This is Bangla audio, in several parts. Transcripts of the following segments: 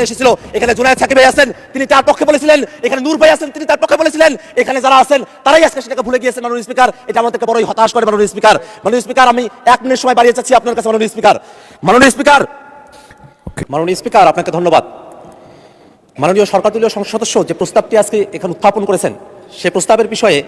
এসেছিল। এখানে জুনায়েদ সাকিব ভাই আছেন, তিনি তার পক্ষে বলেছিলেন। এখানে নূর ভাই আছেন, তিনি তার পক্ষে বলেছিলেন। এখানে যারা আছেন তারাই আজকে সেটাকে ভুলে গিয়েছেন মাননীয় স্পিকার। এটা আমাদেরকে বড়ই হতাশ করে মাননীয় স্পিকার। মাননীয় স্পিকার, আমি 1 মিনিট সময় বাড়িয়ে চাচ্ছি আপনার কাছে মাননীয় স্পিকার। মাননীয় স্পিকার, মাননীয় স্পিকার, আপনাকে ধন্যবাদ। মাননীয় সরকারদলীয় সংসদ সদস্য যে প্রস্তাবটি আজকে এখানে উত্থাপন করেছেন, সেই প্রস্তাবের বিষয়ে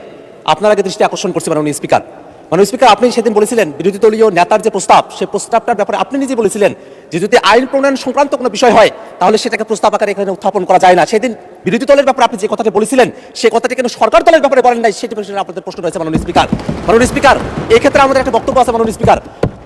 আপনার আগে দৃষ্টি আকর্ষণ করছে মাননীয় স্পিকার। মাননীয় স্পিকার, আপনি সেদিন বলেছিলেন বিরোধী দলীয় নেতার যে প্রস্তাব, সেই প্রস্তাবটার ব্যাপারে আপনি নিজে বলেছিলেন যে যদি আইন প্রণয়ন সংক্রান্ত কোনো বিষয় হয় তাহলে সেটাকে প্রস্তাব আকারে এখানে উত্থাপন করা যায় না। সেদিন বিরোধী দলের ব্যাপারে আপনি যে কথাটি বলেছিলেন, সেই কথাটি কেন সরকার দলের ব্যাপারে বলেন নাই, সেটি বিষয়ে আপনাদের প্রশ্ন রয়েছে মাননীয় স্পিকার। মাননীয় স্পিকার, এই ক্ষেত্রে আমাদের একটা বক্তব্য আছে মাননীয় স্পিকার।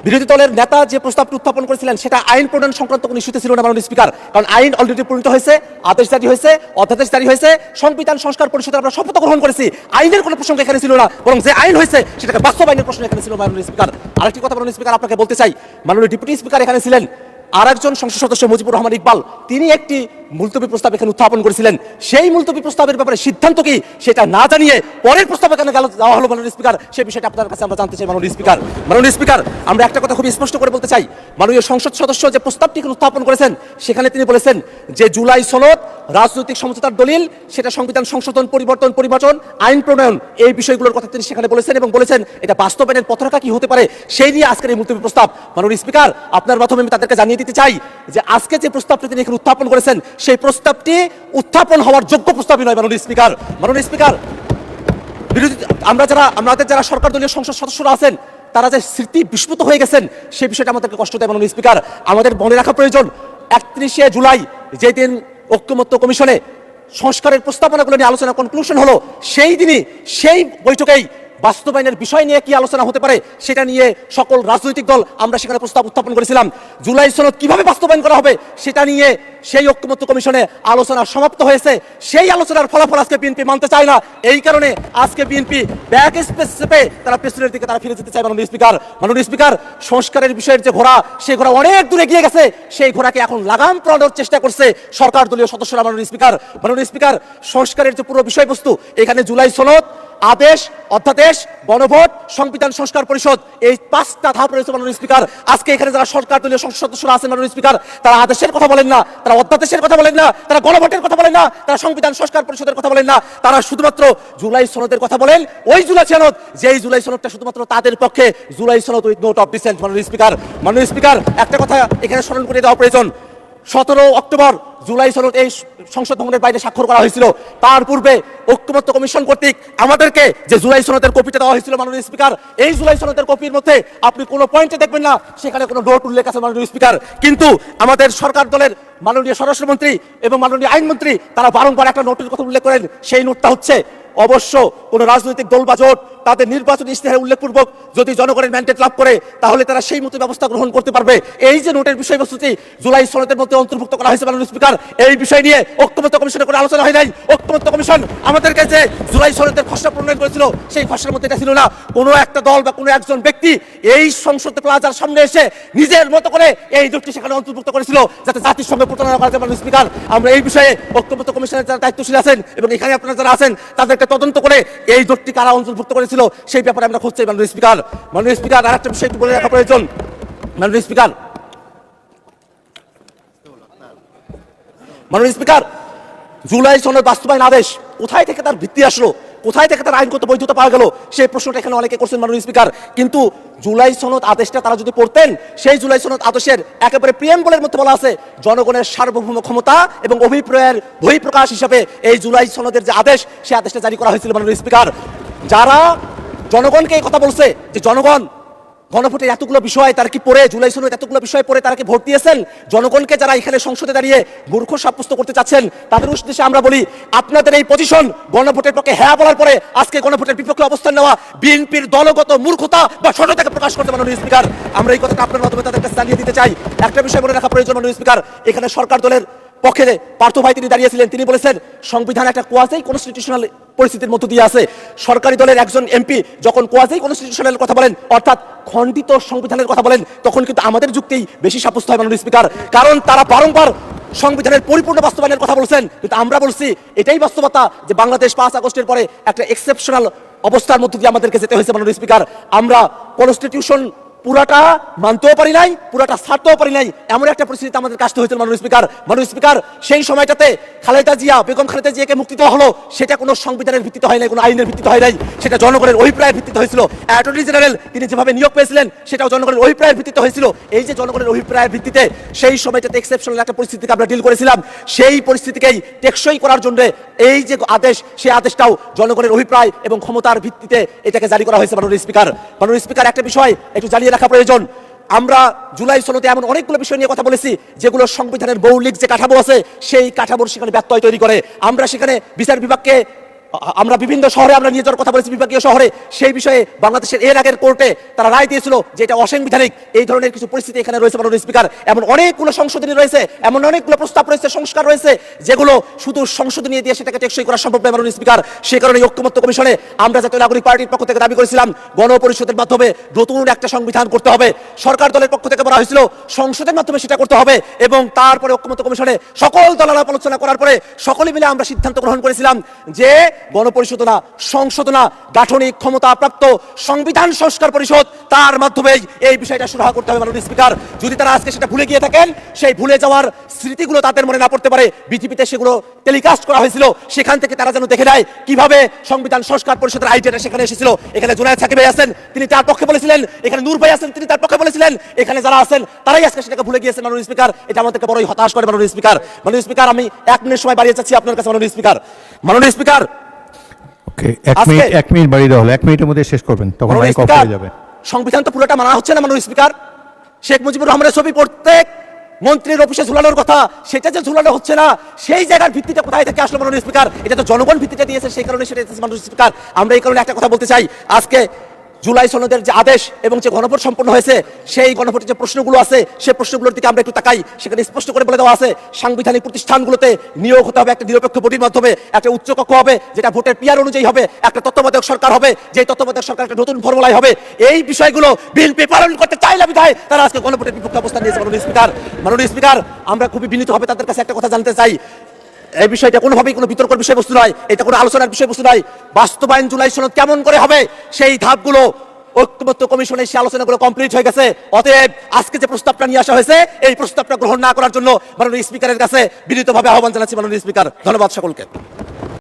বিরোধী দলের নেতা যে প্রস্তাবটি উত্থাপন করেছিলেন সেটা আইন প্রণয়ন সংক্রান্ত কোনো ইস্যুতে ছিল না মাননীয় স্পিকার, কারণ আইন অলরেডি প্রণীত হয়েছে, আদেশ জারি হয়েছে, অধ্যাদেশ জারি হয়েছে, সংবিধান সংস্কার পরিষদে আমরা শপথ গ্রহণ করেছি। আইনের কোনো প্রসঙ্গ এখানে ছিল না, বরং যে আইন হয়েছে সেটাকে বাস্তবায়নের প্রশ্ন এখানে ছিল মাননীয় স্পিকার। আরেকটি কথা মাননীয় স্পিকার আপনাকে বলতে চাই, মাননীয় ডেপুটি স্পিকার এখানে ছিলেন, আর একজন সংসদ সদস্য মুজিবুর রহমান ইকবাল, তিনি একটি মুলতবি প্রস্তাব এখানে উত্থাপন করেছিলেন। সেই মুলতবি প্রস্তাবের ব্যাপারে সিদ্ধান্ত কি সেটা না জানিয়ে পরের প্রস্তাবে কেন দেওয়া হলো মাননীয় স্পিকার, সেই বিষয়টা আপনার কাছে আমরা জানতে চাই মাননীয় স্পিকার। মাননীয় স্পিকার, আমরা একটা কথা খুব স্পষ্ট করে বলতে চাই, মাননীয় সংসদ সদস্য যে প্রস্তাবটি এখানে উত্থাপন করেছেন সেখানে তিনি বলেছেন যে জুলাই সনদ রাজনৈতিক সমঝোতার দলিল, সেটা সংবিধান সংশোধন পরিবর্তন আইন প্রণয়ন, এই বিষয়গুলোর কথা তিনি সেখানে বলেছেন এবং বলেছেন এটা বাস্তবায়নের পথরেখা কি হতে পারে, সেই নিয়ে আজকের এই মুলতবি প্রস্তাব। মাননীয় স্পিকার, আপনার মাধ্যমে আমি তাদেরকে জানিয়ে দিতে চাই যে আজকে যে প্রস্তাবটি তিনি এখানে উত্থাপন করেছেন সেই প্রস্তাবটি উত্থাপন হওয়ার যোগ্য প্রস্তাবই নয় মাননীয় স্পিকার। মাননীয় স্পিকার, আমাদের যারা সরকার দলীয় সংসদ সদস্যরা আছেন তারা যে স্মৃতি বিস্মৃত হয়ে গেছেন সেই বিষয়টা আমাদেরকে কষ্ট দেয় মাননীয় স্পিকার। আমাদের মনে রাখা প্রয়োজন 31শে জুলাই যেদিন ঐক্যমত্য কমিশনে সংস্কারের প্রস্তাবনাগুলো নিয়ে আলোচনা কনক্লুশন হলো, সেই দিনই সেই বৈঠকেই বাস্তবায়নের বিষয় নিয়ে কি আলোচনা হতে পারে সেটা নিয়ে সকল রাজনৈতিক দল আমরা সেখানে প্রস্তাব উত্থাপন করেছিলাম। জুলাই সনদ কিভাবে বাস্তবায়ন করা হবে সেটা নিয়ে সেই ঐক্যমত্য কমিশনে আলোচনা সমাপ্ত হয়েছে। সেই আলোচনার ফলাফল আজকে বিএনপি মানতে চায় না। এই কারণে আজকে বিএনপি ব্যাক স্পেসে তারা পেছনের দিকে তারা ফিরে যেতে চায় মাননীয় স্পিকার। মাননীয় স্পিকার, সংস্কারের বিষয়ের যে ঘোড়া, সেই ঘোড়া অনেক দূরে গিয়ে গেছে, সেই ঘোড়াকে এখন লাগাম পড়ানোর চেষ্টা করছে সরকার দলীয় সদস্যরা মাননীয় স্পিকার। মাননীয় স্পিকার, সংস্কারের যে পুরো বিষয়বস্তু, এখানে জুলাই সনদ, আদেশ, অধ্যাদেশ, গণভোট, সংবিধান সংস্কার পরিষদ, এই 5টা ধাপ রয়েছে মাননীয় স্পিকার। আজকে এখানে যারা সরকার দলীয় সংসদ সদস্যরা আছেন মাননীয় স্পিকার, তারা আদেশের কথা বলেন না, তারা অধ্যাদেশের কথা বলেন না, তারা গণভোটের কথা বলেন না, তারা সংবিধান সংস্কার পরিষদের কথা বলেন না, তারা শুধুমাত্র জুলাই সনদের কথা বলেন। ওই জুলাই সনদ, যেই জুলাই সনদটা শুধুমাত্র তাদের পক্ষে জুলাই সনদ উইথ নোট অফ ডিসেন্ট। মাননীয় স্পিকার, মাননীয় স্পিকার, একটা কথা এখানে স্মরণ করে দেওয়া প্রয়োজন, 17 অক্টোবর জুলাই সনদ এই সংসদ ভবনের বাইরে স্বাক্ষর করা হয়েছিল। তার পূর্বে ঐক্যমত্য কমিশন কর্তৃক আমাদেরকে যে জুলাই সনদের কপিটা দেওয়া হয়েছিল মাননীয় স্পিকার, এই জুলাই সনদের কপির মধ্যে আপনি কোনো পয়েন্টে দেখবেন না সেখানে কোনো নোট উল্লেখ আছে মাননীয় স্পিকার। কিন্তু আমাদের সরকার দলের মাননীয় স্বরাষ্ট্রমন্ত্রী এবং মাননীয় আইনমন্ত্রী তারা বারংবার একটা নোটের কথা উল্লেখ করেন। সেই নোটটা হচ্ছে, অবশ্য কোন রাজনৈতিক দল বা জোট তাদের নির্বাচনী ইশতেহারে উল্লেখপূর্বক যদি জনগণের ম্যান্ডেট লাভ করে তাহলে তারা সেই মতো ব্যবস্থা গ্রহণ করতে পারবে। এই যে নোটের বিষয়বস্তুটি জুলাই সনদের মধ্যে অন্তর্ভুক্ত করা হয়েছে মাননীয় স্পিকার, এই বিষয় নিয়ে ঐক্যমত্য কমিশনে কোনো আলোচনা হয় নাই। ঐক্যমত্য কমিশন আমাদেরকে যে জুলাই সনদের খসড়া প্রণয়ন করেছিল সেই খসড়ার মধ্যে এটা ছিল না। কোনো একটা দল বা কোনো একজন ব্যক্তি এই সংসদ প্লাজার সামনে এসে নিজের মতো করে এই জোটটি সেখানে অন্তর্ভুক্ত করেছিল যাতে জাতির সঙ্গে প্রতারণা করা যায় মাননীয় স্পিকার। আমরা এই বিষয়ে ঐক্যমত্য কমিশনের যারা দায়িত্বশীল আছেন এবং এখানে আপনারা যারা আছেন তাদেরকে তদন্ত করে এই জোটটি কারা অন্তর্ভুক্ত করেছিল সেই ব্যাপারে আমরা খুঁজছি মাননীয় স্পিকার। মাননীয় স্পিকার, আর একটা বিষয় একটু বলে রাখা প্রয়োজন মাননীয় স্পিকার। মাননীয় স্পিকার, জুলাই সনদ বাস্তবায়ন আদেশ কোথায় থেকে তার ভিত্তি আসলো, কোথায় থেকে তার আইনগত বৈধতা পাওয়া গেল, সেই প্রশ্নটা এখানে অনেকে করছেন মাননীয় স্পিকার। কিন্তু জুলাই সনদ আদেশটা তারা যদি পড়তেন, সেই জুলাই সনদ আদেশের একেবারে প্রিয়াম্বলের মধ্যে বলা আছে জনগণের সার্বভৌম ক্ষমতা এবং অভিপ্রায়ের বহিঃপ্রকাশ হিসাবে এই জুলাই সনদের যে আদেশ, সেই আদেশটা জারি করা হয়েছিল মাননীয় স্পিকার। যারা জনগণকে এই কথা বলছে যে জনগণ গণভোটের এতগুলো বিষয় তারা কি পড়ে, জুলাই সনদ এতগুলো বিষয় পড়ে তারা কি ভোট দিয়েছেন, জনগণকে যারা এখানে সংসদে দাঁড়িয়ে মূর্খ সাব্যস্ত করতে চাচ্ছেন তাদের উদ্দেশ্যে আমরা বলি, আপনাদের এই পজিশন গণভোটের পক্ষে হ্যাঁ বলার পরে আজকে গণভোটের বিপক্ষে অবস্থান নেওয়া বিএনপির দলগত মূর্খতা বা সততাকে প্রকাশ করতে মাননীয় স্পিকার। আমরা এই কথাটা আপনার মাধ্যমে তাদের কাছে জানিয়ে দিতে চাই। একটা বিষয় মনে রাখা প্রয়োজন মাননীয় স্পিকার, এখানে সরকার দলের পক্ষে পার্থ ভাই তিনি দাঁড়িয়েছিলেন, তিনি বলেছেন সংবিধান একটা কোয়াজি কনস্টিটিউশনাল পরিস্থিতির মধ্য দিয়ে আছে। সরকারি দলের একজন এমপি যখন কোয়াজি কনস্টিটিউশনাল কথা বলেন, অর্থাৎ খণ্ডিত সংবিধানের কথা বলেন, তখন কিন্তু আমাদের যুক্তিই বেশি সাব্যস্ত হয় মাননীয় স্পিকার, কারণ তারা বারংবার সংবিধানের পরিপূর্ণ বাস্তবায়নের কথা বলছেন। কিন্তু আমরা বলছি এটাই বাস্তবতা যে বাংলাদেশ 5 আগস্টের পরে একটা এক্সেপশনাল অবস্থার মধ্য দিয়ে আমাদেরকে যেতে হয়েছে মাননীয় স্পিকার। আমরা কনস্টিটিউশন পুরাটা মানতেও পারি নাই, পুরাটা ছাড়তেও পারি নাই, এমন একটা পরিস্থিতি আমাদের কাছে হয়েছিল মাননীয় স্পিকার। মাননীয় স্পিকার, সেই সময়টাতে খালেদা জিয়া, বেগম খালেদা জিয়াকে মুক্তি দেওয়া হলো, সেটা কোনো সংবিধানের ভিত্তিতে হয় নাই, কোনো আইনের ভিত্তিতে হয় নাই, সেটা জনগণের অভিপ্রায়ের ভিত্তিতে হয়েছিল। অ্যাটর্নি জেনারেল তিনি যেভাবে নিয়োগ পেয়েছিলেন সেটাও জনগণের অভিপ্রায়ের ভিত্তিতে হয়েছিল। এই যে জনগণের অভিপ্রায়ের ভিত্তিতে সেই সময়টাতে এক্সেপশনাল একটা পরিস্থিতিকে আমরা ডিল করেছিলাম, সেই পরিস্থিতিকেই টেকসই করার জন্য এই যে আদেশ, সেই আদেশটাও জনগণের অভিপ্রায় এবং ক্ষমতার ভিত্তিতে এটাকে জারি করা হয়েছে মাননীয় স্পিকার। মাননীয় স্পিকার, একটা বিষয় একটু জানিয়ে রাখা প্রয়োজন। আমরা জুলাই সনদে এমন অনেকগুলো বিষয় নিয়ে কথা বলেছি যেগুলো সংবিধানের মৌলিক যে কাঠামো আছে সেই কাঠামোর সেখানে ব্যত্যয় তৈরি করে। আমরা সেখানে বিচার বিভাগকে আমরা বিভিন্ন শহরে আমরা নিয়ে যাওয়ার কথা বলেছি, বিভাগীয় শহরে, সেই বিষয়ে বাংলাদেশের এর আগের কোর্টে তারা রায় দিয়েছিল যে এটা অসাংবিধানিক। এই ধরনের কিছু পরিস্থিতি এখানে রয়েছে মাননীয় স্পিকার। এমন অনেকগুলো সংশোধনী রয়েছে, এমন অনেকগুলো প্রস্তাব রয়েছে, সংস্কার রয়েছে, যেগুলো শুধু সংশোধনী দিয়ে সেটাকে টেকসই করা সম্ভব নয় মাননীয় স্পিকার। সে কারণে ঐক্যমত্য কমিশনে আমরা জাতীয় নাগরিক পার্টির পক্ষ থেকে দাবি করেছিলাম গণপরিষদের মাধ্যমে নতুন একটা সংবিধান করতে হবে। সরকার দলের পক্ষ থেকে বলা হয়েছিল সংসদের মাধ্যমে সেটা করতে হবে, এবং তারপরে ঐক্যমত্য কমিশনে সকল দল আলোচনা করার পরে সকলে মিলে আমরা সিদ্ধান্ত গ্রহণ করেছিলাম যে গণপরিষদ না, সংসদ না, গাঠনিক ক্ষমতা প্রাপ্ত সংবিধান সংস্কার পরিষদ, তার মাধ্যমেই এই বিষয়টা সুরাহা করতে হবে মাননীয় স্পিকার। যদি তারা আজকে সেটা ভুলে গিয়ে থাকেন, সেই ভুলে যাওয়ার স্মৃতিগুলো তাদের মনে না পড়তে পারে, বিজেপিতে সেগুলো টেলিকাস্ট করা হয়েছিল, সেখান থেকে তারা যেন দেখে নেয় কিভাবে সংবিধান সংস্কার পরিষদের আইডিয়াটা সেখানে এসেছিল। এখানে জুনায়েদ সাকিব ভাই আছেন, তিনি তার পক্ষে বলেছিলেন, এখানে নূর ভাই আছেন, তিনি তার পক্ষে বলেছিলেন, এখানে যারা আছেন তারাই আজকে সেটাকে ভুলে গিয়েছেন মাননীয় স্পিকার। এটা আমাদেরকে বড়ই হতাশ করে মাননীয় স্পিকার। মাননীয় স্পিকার, আমি 1 মিনিট সময় বাড়িয়ে চাচ্ছি আপনার কাছে মাননীয় স্পিকার। মাননীয় স্পিকার, এক মিনিট বাড়িয়ে দেওয়া হলো, 1 মিনিটের মধ্যে শেষ করবেন, তখন মাইক অফ হয়ে যাবে। সংবিধান তো পুরোটা মানা হচ্ছে না মাননীয় স্পিকার। শেখ মুজিবুর রহমানের ছবি প্রত্যেক মন্ত্রীর অফিসে ঝুলানোর কথা, সেটা যে ঝুলানো হচ্ছে না, সেই জায়গার ভিত্তিটা কোথায় থেকে আসলো মাননীয় স্পিকার? এটা তো জনগণ ভিত্তিটা দিয়েছে, সেই কারণে সেটা মাননীয় স্পিকার। আমরা এই কারণে একটা কথা বলতে চাই, আজকে জুলাই সনদের যে আদেশ এবং যে গণভোট সম্পন্ন হয়েছে, সেই গণভোটের যে প্রশ্নগুলো আছে, সেই প্রশ্নগুলোর দিকে আমরা একটু তাকাই। সেখানে স্পষ্ট করে বলে দেওয়া আছে সাংবিধানিক প্রতিষ্ঠানগুলোতে নিয়োগ হতে হবে একটা নিরপেক্ষ বডির মাধ্যমে, একটা উচ্চ কক্ষ হবে যেটা ভোটের পিয়ার অনুযায়ী হবে, একটা তত্ত্বাবধায়ক সরকার হবে, যে তত্ত্বাবধায়ক সরকার একটা নতুন ফর্মুলায় হবে। এই বিষয়গুলো বিএনপি পালন করতে চাইলে বিধায় তারা আজকে গণভোটের বিপক্ষে অবস্থান নিয়েছে মাননীয় স্পিকার। মাননীয় স্পিকার, আমরা খুবই বিনীতভাবে তাদের কাছে একটা কথা জানতে চাই, এই বিষয়টা কোনোভাবেই কোনো বিতর্কের বিষয়বস্তু নয়, এটা কোনো আলোচনার বিষয়বস্তু নয়। বাস্তবায়ন জুলাই সনদ কেমন করে হবে, সেই ধাপগুলো ঐক্যমত্য কমিশনের সেই আলোচনাগুলো কমপ্লিট হয়ে গেছে। অতএব আজকে যে প্রস্তাবটা নিয়ে আসা হয়েছে, এই প্রস্তাবটা গ্রহণ না করার জন্য মাননীয় স্পিকারের কাছে বিনীতভাবে আহ্বান জানাচ্ছি মাননীয় স্পিকার। ধন্যবাদ সকলকে।